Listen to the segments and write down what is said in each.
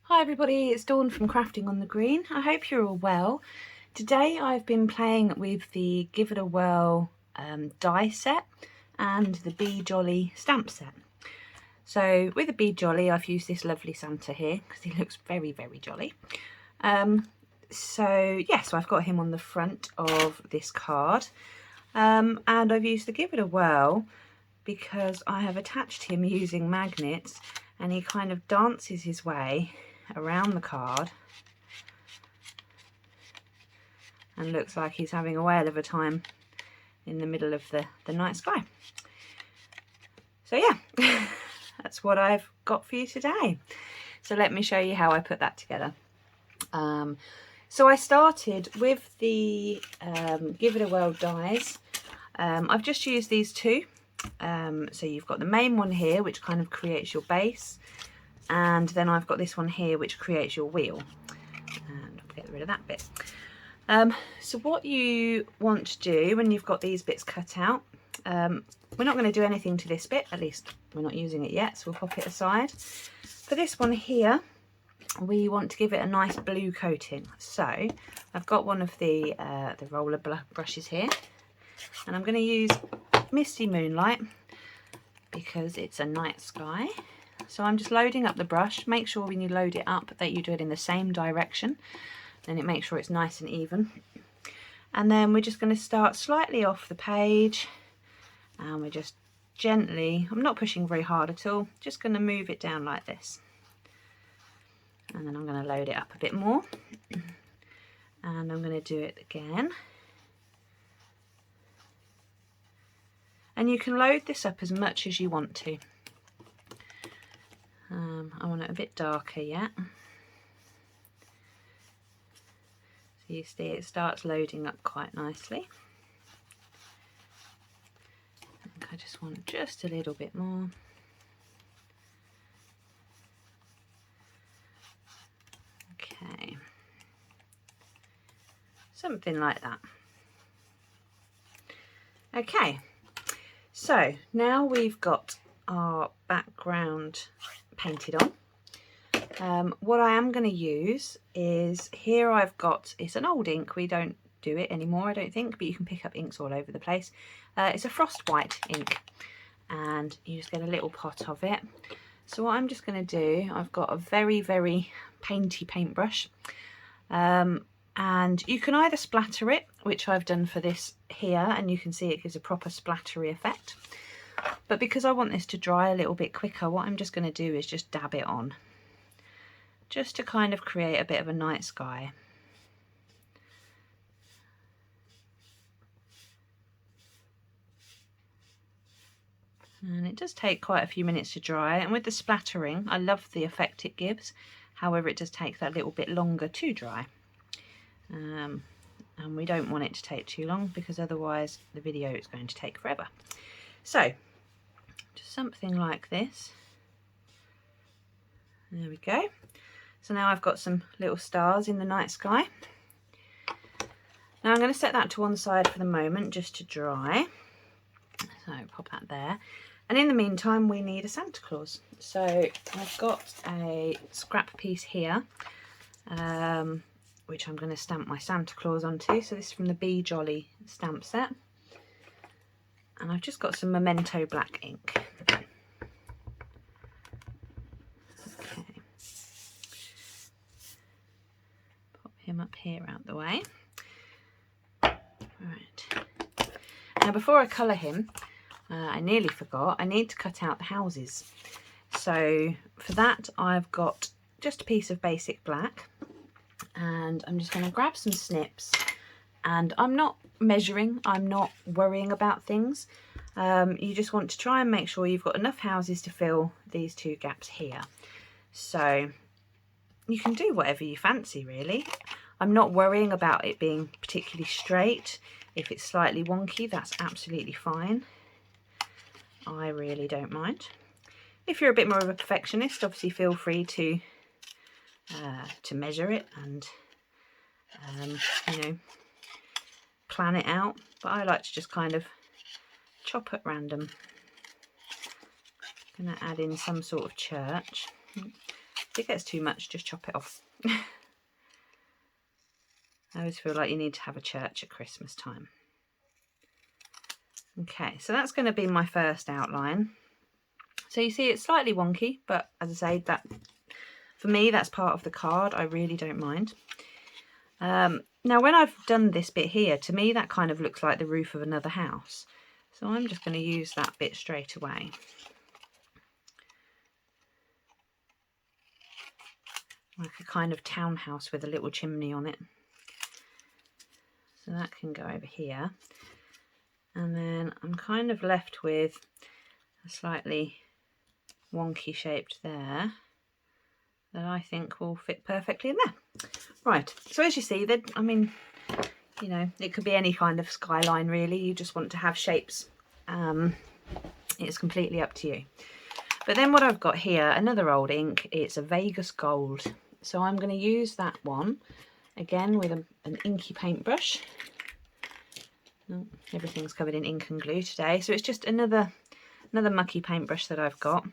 Hi everybody, it's Dawn from Crafting on the Green. I hope you're all well. Today I've been playing with the Give It a Whirl die set and the Be Jolly stamp set. So with the Be Jolly I've used this lovely Santa here because he looks very jolly. So I've got him on the front of this card and I've used the Give It a Whirl because I have attached him using magnets and he kind of dances his way around the card and looks like he's having a whale of a time in the middle of the night sky. So yeah, that's what I've got for you today. So let me show you how I put that together. So I started with the Give It a Whirl dies. I've just used these two. So you've got the main one here which kind of creates your base, and then I've got this one here which creates your wheel, and I'll get rid of that bit. So what you want to do when you've got these bits cut out, we're not going to do anything to this bit, at least we're not using it yet, so we'll pop it aside. For this one here we want to give it a nice blue coating, so I've got one of the roller brushes here and I'm going to use Misty Moonlight because it's a night sky. So I'm just loading up the brush. Make sure when you load it up that you do it in the same direction, then it makes sure it's nice and even. And then we're just going to start slightly off the page and we're just gently, I'm not pushing very hard at all, just going to move it down like this. And then I'm going to load it up a bit more and I'm going to do it again. And you can load this up as much as you want to. I want it a bit darker yet. So you see it starts loading up quite nicely. I think I just want just a little bit more. Okay. Something like that. Okay. So now we've got our background painted on. What I am going to use is, here I've got, it's an old ink, we don't do it anymore I don't think, but you can pick up inks all over the place. It's a frost white ink and you just get a little pot of it. So what I'm just going to do, I've got a very painty paintbrush, and you can either splatter it, which I've done for this here, and you can see it gives a proper splattery effect. But because I want this to dry a little bit quicker, what I'm just going to do is just dab it on, just to kind of create a bit of a night sky. And it does take quite a few minutes to dry, and with the splattering I love the effect it gives. However, it does take that little bit longer to dry, and we don't want it to take too long because otherwise the video is going to take forever. So just something like this. There we go. So now I've got some little stars in the night sky. Now I'm going to set that to one side for the moment just to dry. So pop that there. And in the meantime we need a Santa Claus. So I've got a scrap piece here, which I'm going to stamp my Santa Claus onto. So this is from the Be Jolly stamp set. And I've just got some Memento black ink. Okay. Pop him up here out the way. Right. Now before I colour him, I nearly forgot, I need to cut out the houses. So for that I've got just a piece of basic black, and I'm just going to grab some snips, and I'm not measuring, I'm not worrying about things. You just want to try and make sure you've got enough houses to fill these two gaps here. So you can do whatever you fancy really. I'm not worrying about it being particularly straight. If it's slightly wonky, that's absolutely fine. I really don't mind. If you're a bit more of a perfectionist, obviously feel free to measure it and you know, plan it out, but I like to just kind of chop at random. I'm going to add in some sort of church. If it gets too much, just chop it off. I always feel like you need to have a church at Christmas time. Okay, so that's going to be my first outline. So you see it's slightly wonky, but as I say, that for me that's part of the card. I really don't mind. Now when I've done this bit here, to me that kind of looks like the roof of another house. So I'm just going to use that bit straight away. Like a kind of townhouse with a little chimney on it. So that can go over here. And then I'm kind of left with a slightly wonky shaped there that I think will fit perfectly in there. Right, so as you see, that I mean, you know, it could be any kind of skyline really. You just want to have shapes. It's completely up to you. But then what I've got here, another old ink, it's a Vegas Gold. So I'm going to use that one again with an inky paintbrush. Oh, everything's covered in ink and glue today, so it's just another mucky paintbrush that I've got.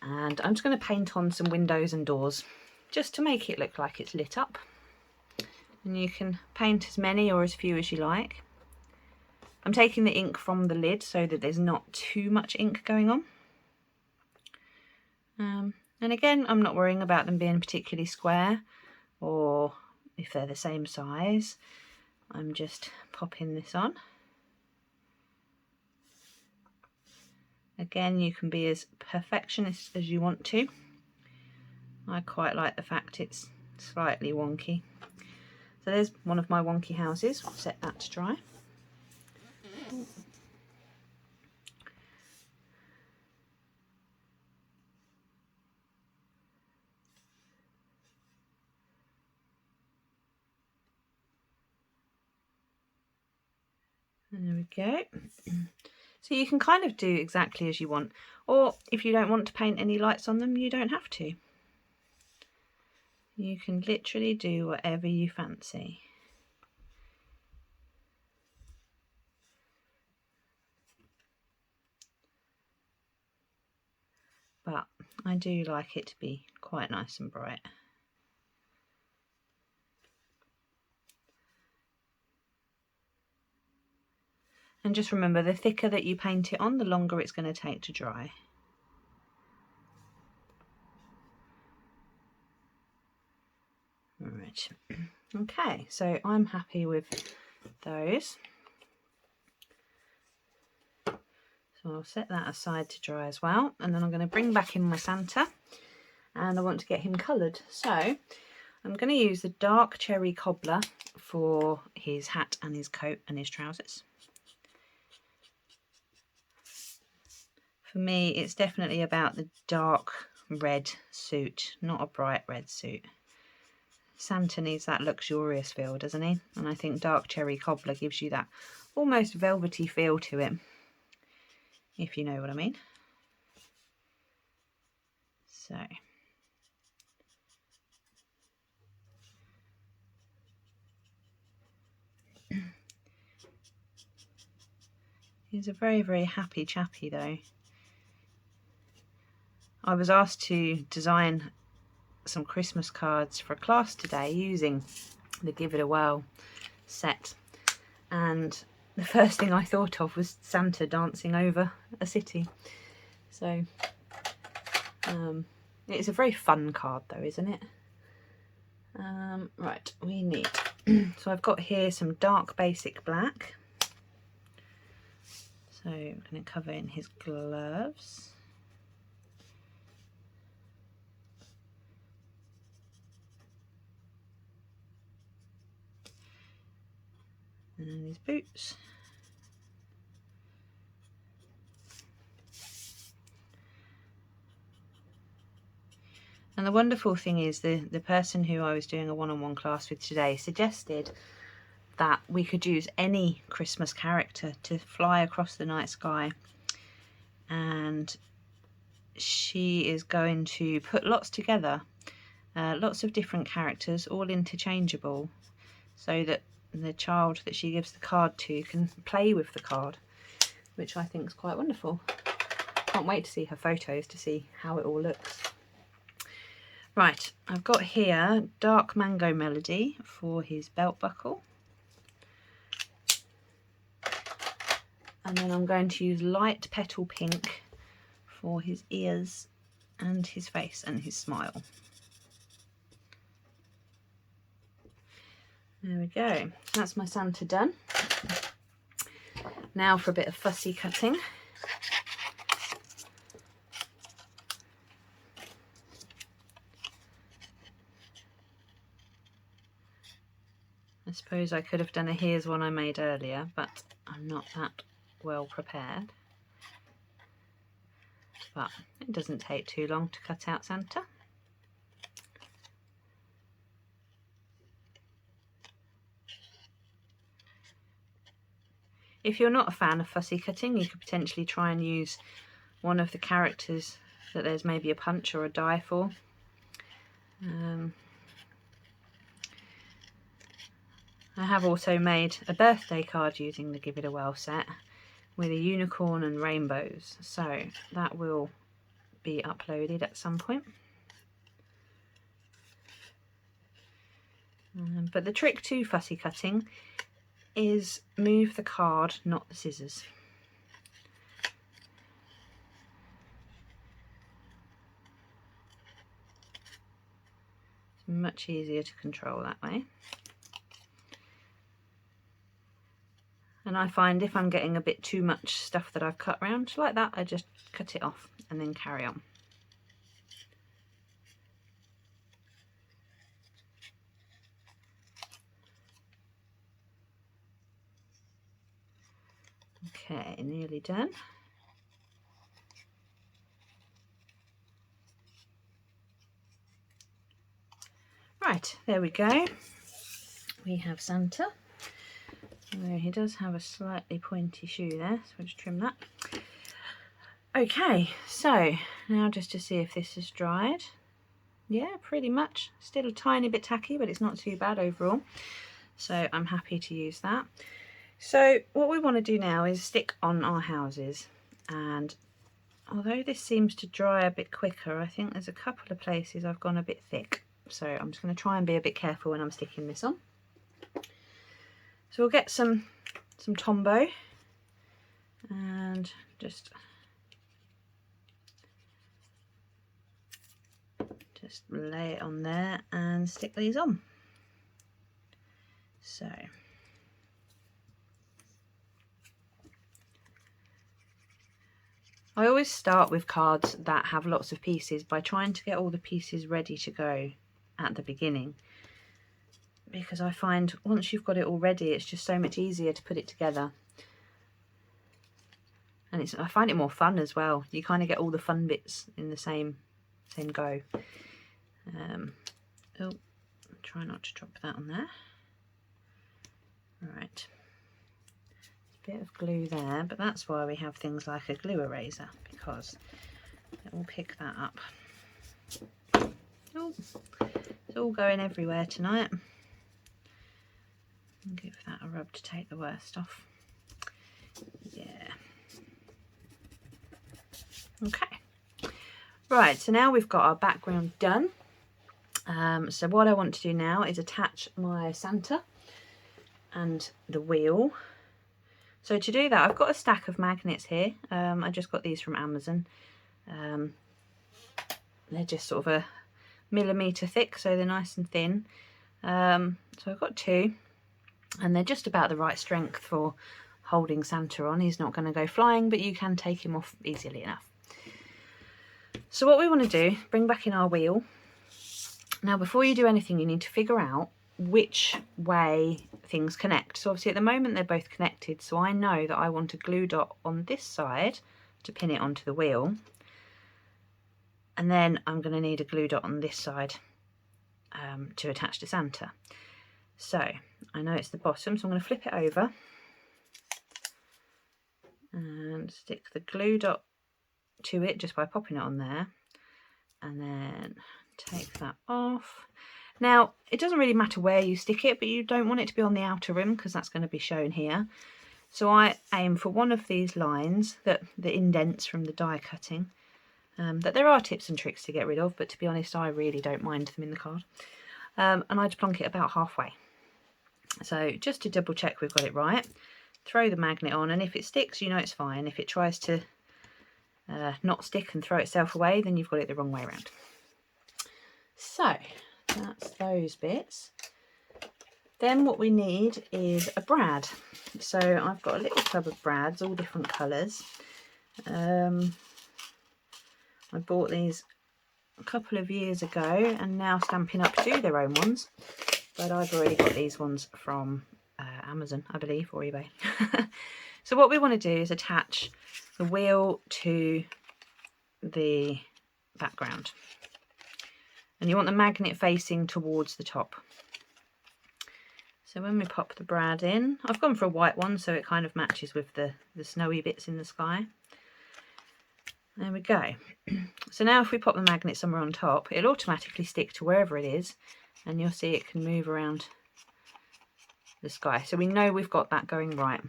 And I'm just going to paint on some windows and doors just to make it look like it's lit up. And you can paint as many or as few as you like. I'm taking the ink from the lid so that there's not too much ink going on. And again, I'm not worrying about them being particularly square or if they're the same size. I'm just popping this on. Again, you can be as perfectionist as you want to. I quite like the fact it's slightly wonky. So there's one of my wonky houses. I'll set that to dry. And there we go. So you can kind of do exactly as you want, or if you don't want to paint any lights on them, you don't have to. You can literally do whatever you fancy. But I do like it to be quite nice and bright. And just remember, the thicker that you paint it on, the longer it's going to take to dry. Right. Okay, so I'm happy with those. So I'll set that aside to dry as well. And then I'm going to bring back in my Santa. And I want to get him coloured. So I'm going to use the dark cherry cobbler for his hat and his coat and his trousers. For me, it's definitely about the dark red suit, not a bright red suit. Santa needs that luxurious feel, doesn't he? And I think dark cherry cobbler gives you that almost velvety feel to it, if you know what I mean. So he's a very, very happy chappy though. I was asked to design some Christmas cards for a class today using the Give It a Whirl set, and the first thing I thought of was Santa dancing over a city. So it's a very fun card though, isn't it? Right, we need so I've got here some dark basic black, so I'm going to cover in his gloves. And his boots. And the wonderful thing is the person who I was doing a one-on-one class with today suggested that we could use any Christmas character to fly across the night sky. And she is going to put lots together, lots of different characters, all interchangeable, so that the child that she gives the card to can play with the card, which I think is quite wonderful. Can't wait to see her photos to see how it all looks. Right, I've got here Dark Mango Melody for his belt buckle. And then I'm going to use Light Petal Pink for his ears and his face and his smile. There we go. So that's my Santa done. Now for a bit of fussy cutting. I suppose I could have done a here's one I made earlier, but I'm not that well prepared. But it doesn't take too long to cut out Santa. If you're not a fan of fussy cutting, you could potentially try and use one of the characters that there's maybe a punch or a die for. I have also made a birthday card using the Give It a Whirl set with a unicorn and rainbows, so that will be uploaded at some point. But the trick to fussy cutting is move the card, not the scissors. It's much easier to control that way. And I find if I'm getting a bit too much stuff that I've cut around, like that, I just cut it off and then carry on. Okay, nearly done. Right, there we go. We have Santa. He does have a slightly pointy shoe there, so I'll just trim that. Okay, so now just to see if this is dried. Yeah, pretty much. Still a tiny bit tacky, but it's not too bad overall. So I'm happy to use that. So what we want to do now is stick on our houses. And although this seems to dry a bit quicker, I think there's a couple of places I've gone a bit thick. So I'm just going to try and be a bit careful when I'm sticking this on. So we'll get some Tombow and just lay it on there and stick these on. So I always start with cards that have lots of pieces by trying to get all the pieces ready to go at the beginning, because I find once you've got it all ready, it's just so much easier to put it together. And I find it more fun as well. You kind of get all the fun bits in the same go. Oh, try not to drop that on there. Right, a bit of glue there, but that's why we have things like a glue eraser, because it will pick that up. Oh, it's all going everywhere tonight. Give that a rub to take the worst off. Yeah. Okay. Right, so now we've got our background done. So what I want to do now is attach my Santa and the wheel. So to do that, I've got a stack of magnets here. I just got these from Amazon. They're just sort of a millimetre thick, so they're nice and thin. So I've got two. And they're just about the right strength for holding Santa on. He's not going to go flying, but you can take him off easily enough. So what we want to do, bring back in our wheel. Now before you do anything, you need to figure out which way things connect. So obviously at the moment they're both connected, so I know that I want a glue dot on this side to pin it onto the wheel. And then I'm going to need a glue dot on this side to attach to Santa. So I know it's the bottom, so I'm going to flip it over and stick the glue dot to it just by popping it on there, and then take that off. Now it doesn't really matter where you stick it, but you don't want it to be on the outer rim because that's going to be shown here. So I aim for one of these lines, that the indents from the die cutting, that there are tips and tricks to get rid of, but to be honest, I really don't mind them in the card. And I'd plonk it about halfway. So just to double check we've got it right, throw the magnet on, and if it sticks, you know it's fine. If it tries to not stick and throw itself away, then you've got it the wrong way around. So that's those bits. Then what we need is a brad. So I've got a little tub of brads, all different colours. I bought these a couple of years ago, and now Stampin' Up do their own ones, but I've already got these ones from Amazon, I believe, or eBay. So what we want to do is attach the wheel to the background, and you want the magnet facing towards the top. So when we pop the brad in, I've gone for a white one so it kind of matches with the snowy bits in the sky. There we go. So now if we pop the magnet somewhere on top, it'll automatically stick to wherever it is, and you'll see it can move around the sky. So we know we've got that going right.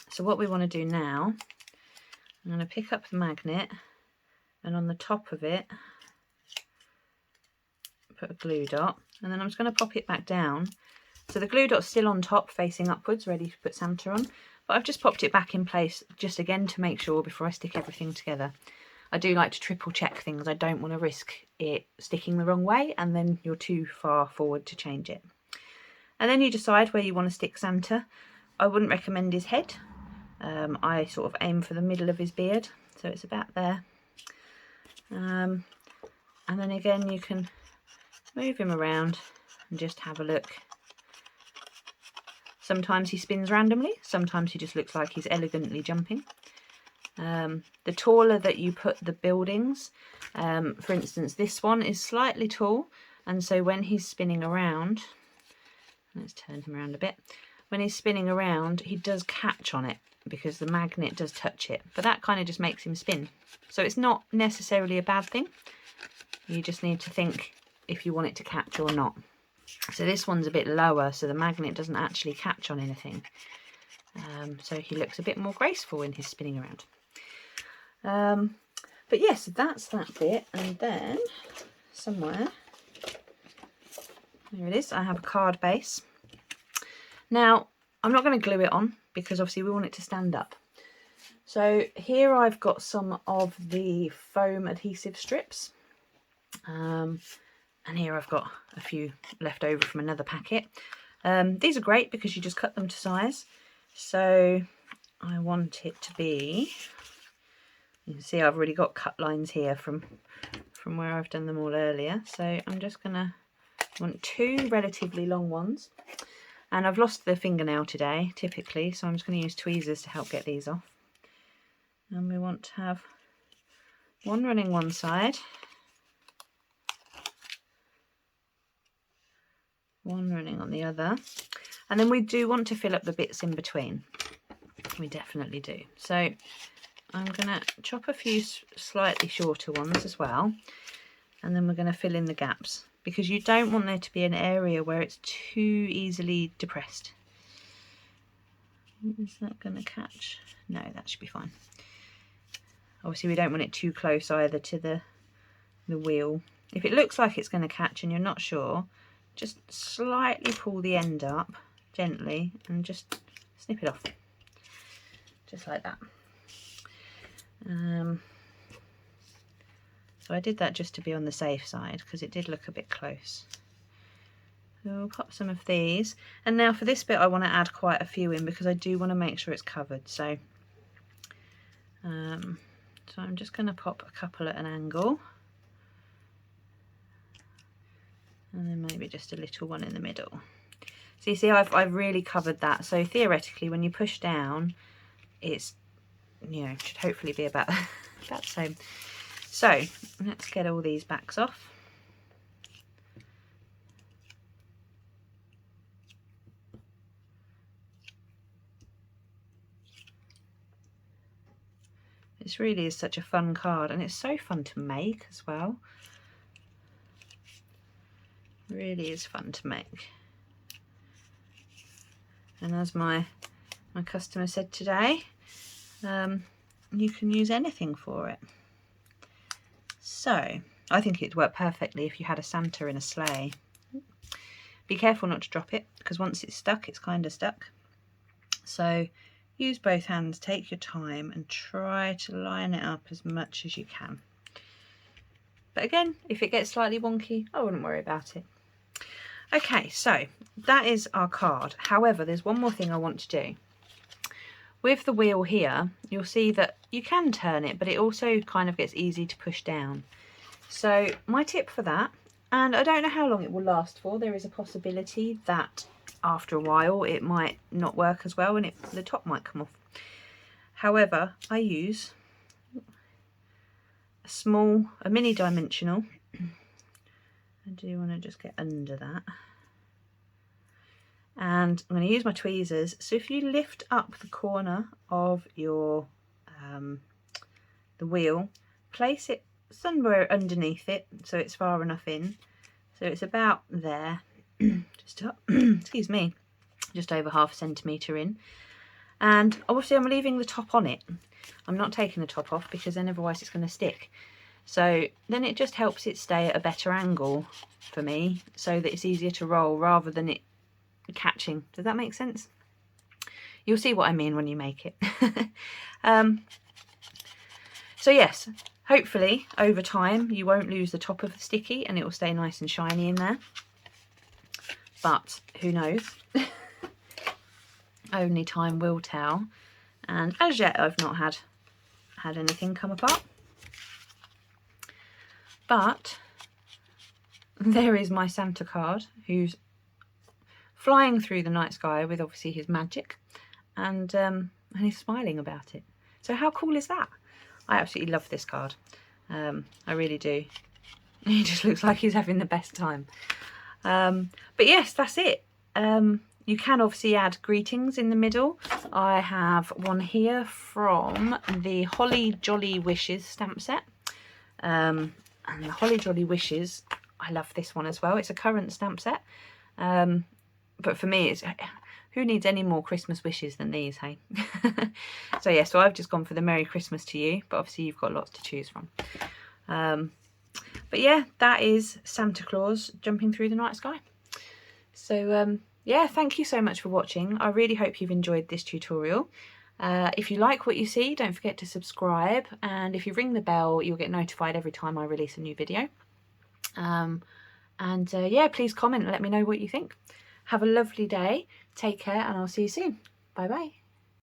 So what we want to do now, I'm going to pick up the magnet, and on the top of it put a glue dot, and then I'm just going to pop it back down. So the glue dot's still on top facing upwards, ready to put Santa on, but I've just popped it back in place just again to make sure before I stick everything together. I do like to triple check things. I don't want to risk it sticking the wrong way and then you're too far forward to change it. And then you decide where you want to stick Santa. I wouldn't recommend his head. I sort of aim for the middle of his beard, so it's about there. And then again you can move him around and just have a look. Sometimes he spins randomly, sometimes he just looks like he's elegantly jumping. The taller that you put the buildings, for instance this one is slightly tall, and so when he's spinning around, let's turn him around a bit, when he's spinning around he does catch on it because the magnet does touch it, but that kind of just makes him spin. So it's not necessarily a bad thing, you just need to think if you want it to catch or not. So this one's a bit lower, so the magnet doesn't actually catch on anything. So he looks a bit more graceful when he's spinning around. But yes, that's that bit. And then somewhere, there it is, I have a card base. Now, I'm not going to glue it on because obviously we want it to stand up. So here I've got some of the foam adhesive strips. And here I've got a few left over from another packet. These are great because you just cut them to size. So I want it to be, you can see I've already got cut lines here from where I've done them all earlier. So I'm just gonna want two relatively long ones. And I've lost the fingernail today, typically, so I'm just gonna use tweezers to help get these off. And we want to have one running one side, one running on the other, and then we do want to fill up the bits in between. We definitely do. So I'm going to chop a few slightly shorter ones as well, and then we're going to fill in the gaps because you don't want there to be an area where it's too easily depressed. Is that going to catch? No, that should be fine. Obviously we don't want it too close either to the wheel. If it looks like it's going to catch and you're not sure, just slightly pull the end up gently and just snip it off, just like that. So I did that just to be on the safe side because it did look a bit close. So we'll pop some of these, and now for this bit I want to add quite a few in because I do want to make sure it's covered. So I'm just going to pop a couple at an angle. And then maybe just a little one in the middle. So you see I've really covered that. So theoretically when you push down, it's, you know, should hopefully be about the same. So let's get all these backs off. This really is such a fun card, and it's so fun to make as well. Really is fun to make. And as my customer said today, you can use anything for it. So I think it'd work perfectly if you had a Santa in a sleigh. Be careful not to drop it, because once it's stuck, it's kind of stuck. So use both hands, take your time, and try to line it up as much as you can. But again, if it gets slightly wonky, I wouldn't worry about it. Okay, so that is our card. However, there's one more thing I want to do. With the wheel here, you'll see that you can turn it, but it also kind of gets easy to push down. So my tip for that, and I don't know how long it will last for, there is a possibility that after a while it might not work as well and the top might come off. However, I use a mini dimensional. I do want to just get under that. And I'm going to use my tweezers. So if you lift up the corner of your the wheel, place it somewhere underneath it so it's far enough in. So it's about there, just up, excuse me, just over ½ centimetre in. And obviously I'm leaving the top on it. I'm not taking the top off because then otherwise it's going to stick. So then it just helps it stay at a better angle for me so that it's easier to roll rather than it catching. Does that make sense? You'll see what I mean when you make it. So yes, hopefully over time you won't lose the top of the sticky and it will stay nice and shiny in there. But who knows? Only time will tell. And as yet I've not had anything come apart. But there is my Santa card, who's flying through the night sky with obviously his magic, and he's smiling about it. So how cool is that? I absolutely love this card. I really do. He just looks like he's having the best time. But yes, that's it. You can obviously add greetings in the middle. I have one here from the Holly Jolly Wishes stamp set. And the Holly Jolly Wishes, I love this one as well. It's a current stamp set. But for me, it's who needs any more Christmas wishes than these, hey? So yeah, so I've just gone for the Merry Christmas to you, but obviously you've got lots to choose from. But yeah, that is Santa Claus jumping through the night sky. So yeah, thank you so much for watching. I really hope you've enjoyed this tutorial. If you like what you see, don't forget to subscribe, and if you ring the bell, you'll get notified every time I release a new video. Yeah, please comment and let me know what you think. Have a lovely day, take care, and I'll see you soon. Bye bye.